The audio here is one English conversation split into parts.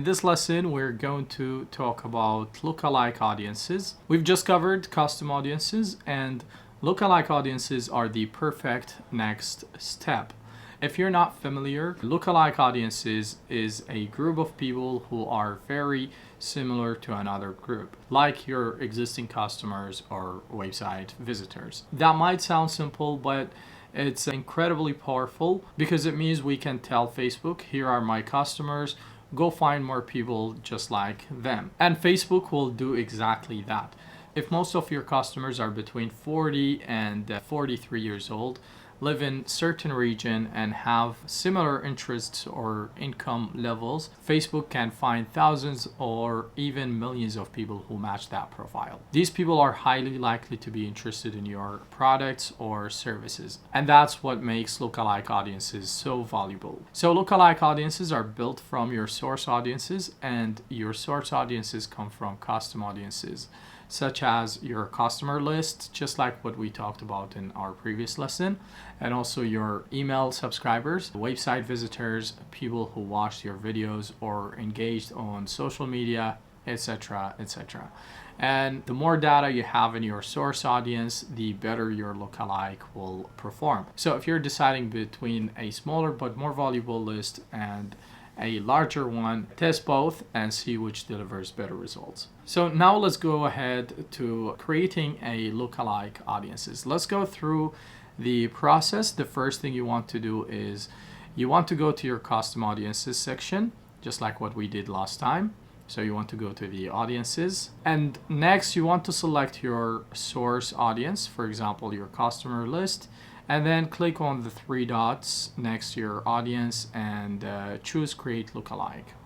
In this lesson, we're going to talk about lookalike audiences. We've just covered custom audiences, and lookalike audiences are the perfect next step. If you're not familiar, lookalike audiences is a group of people who are very similar to another group, like your existing customers or website visitors. That might sound simple, but it's incredibly powerful because it means we can tell Facebook, here are my customers, go find more people just like them. And Facebook will do exactly that. If most of your customers are between 40 and 43 years old, live in certain region and have similar interests or income levels, Facebook can find thousands or even millions of people who match that profile. These people are highly likely to be interested in your products or services. And that's what makes lookalike audiences so valuable. So lookalike audiences are built from your source audiences, and your source audiences come from custom audiences, such as your customer list, just like what we talked about in our previous lesson, and also your email subscribers, website visitors, people who watched your videos or engaged on social media, etc., etc. And the more data you have in your source audience, the better your lookalike will perform. So if you're deciding between a smaller but more valuable list and a larger one, test both and see which delivers better results. So now let's go ahead to creating a lookalike audiences. Let's go through the process. The first thing you want to do is you want to go to your custom audiences section, just like what we did last time. So you want to go to the audiences, and next you want to select your source audience, for example, your customer list, and then click on the three dots next to your audience and choose create lookalike.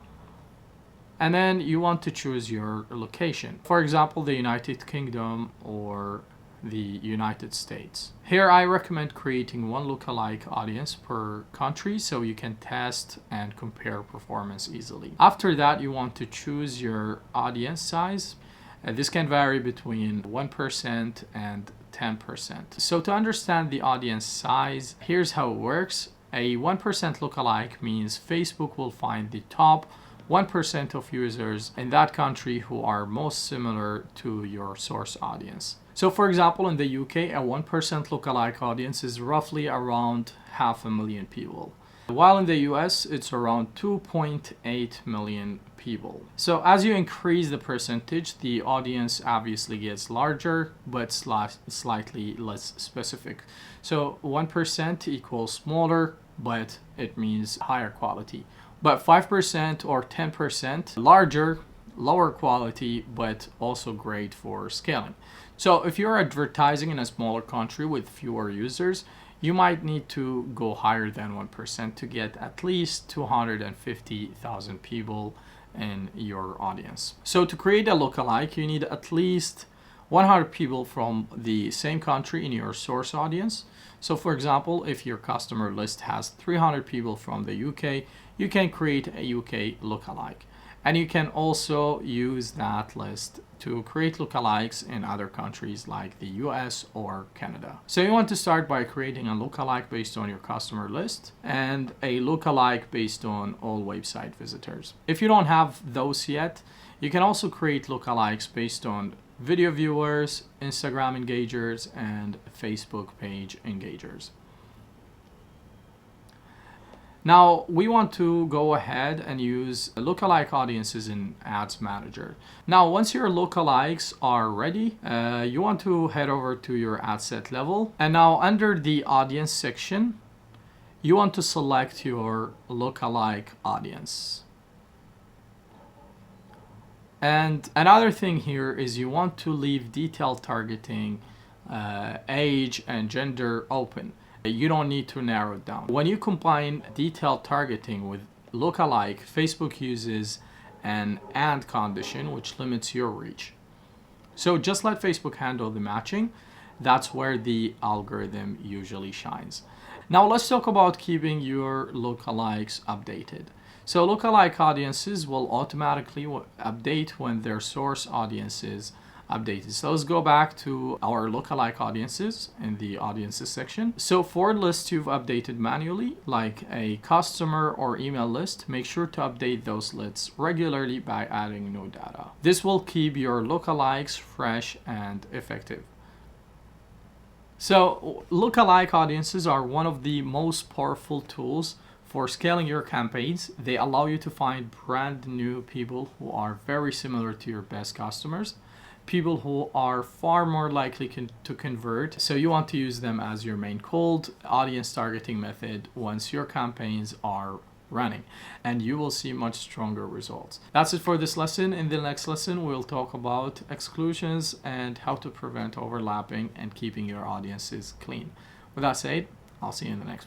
And then you want to choose your location, for example, the United Kingdom or the United States. Here I recommend creating one lookalike audience per country so you can test and compare performance easily. After that, you want to choose your audience size. This can vary between 1% and 10%. So to understand the audience size, here's how it works. A 1% lookalike means Facebook will find the top 1% of users in that country who are most similar to your source audience. So for example, in the UK, a 1% lookalike audience is roughly around 500,000 people, while in the US, it's around 2.8 million people. So as you increase the percentage, the audience obviously gets larger, but slightly less specific. So 1% equals smaller, but it means higher quality. But 5% or 10% larger, lower quality, but also great for scaling. So if you're advertising in a smaller country with fewer users, you might need to go higher than 1% to get at least 250,000 people in your audience. So to create a lookalike, you need at least 100 people from the same country in your source audience. So for example, if your customer list has 300 people from the UK, you can create a UK lookalike. And you can also use that list to create lookalikes in other countries like the US or Canada. So you want to start by creating a lookalike based on your customer list and a lookalike based on all website visitors. If you don't have those yet, you can also create lookalikes based on video viewers, Instagram engagers, and Facebook page engagers. Now we want to go ahead and use lookalike audiences in Ads Manager. Now once your lookalikes are ready, you want to head over to your ad set level, and now under the audience section, you want to select your lookalike audience. And another thing here is you want to leave detailed targeting, age and gender open. You don't need to narrow it down. When you combine detailed targeting with lookalike, Facebook uses an and condition which limits your reach. So just let Facebook handle the matching. That's where the algorithm usually shines. Now let's talk about keeping your lookalikes updated. So lookalike audiences will automatically update when their source audiences updated. So let's go back to our lookalike audiences in the audiences section. So for lists you've updated manually, like a customer or email list, make sure to update those lists regularly by adding new data. This will keep your lookalikes fresh and effective. So lookalike audiences are one of the most powerful tools for scaling your campaigns. They allow you to find brand new people who are very similar to your best customers, people who are far more likely to convert. So you want to use them as your main cold audience targeting method once your campaigns are running, and you will see much stronger results. That's it for this lesson. In the next lesson, we'll talk about exclusions and how to prevent overlapping and keeping your audiences clean. With that said, I'll see you in the next one.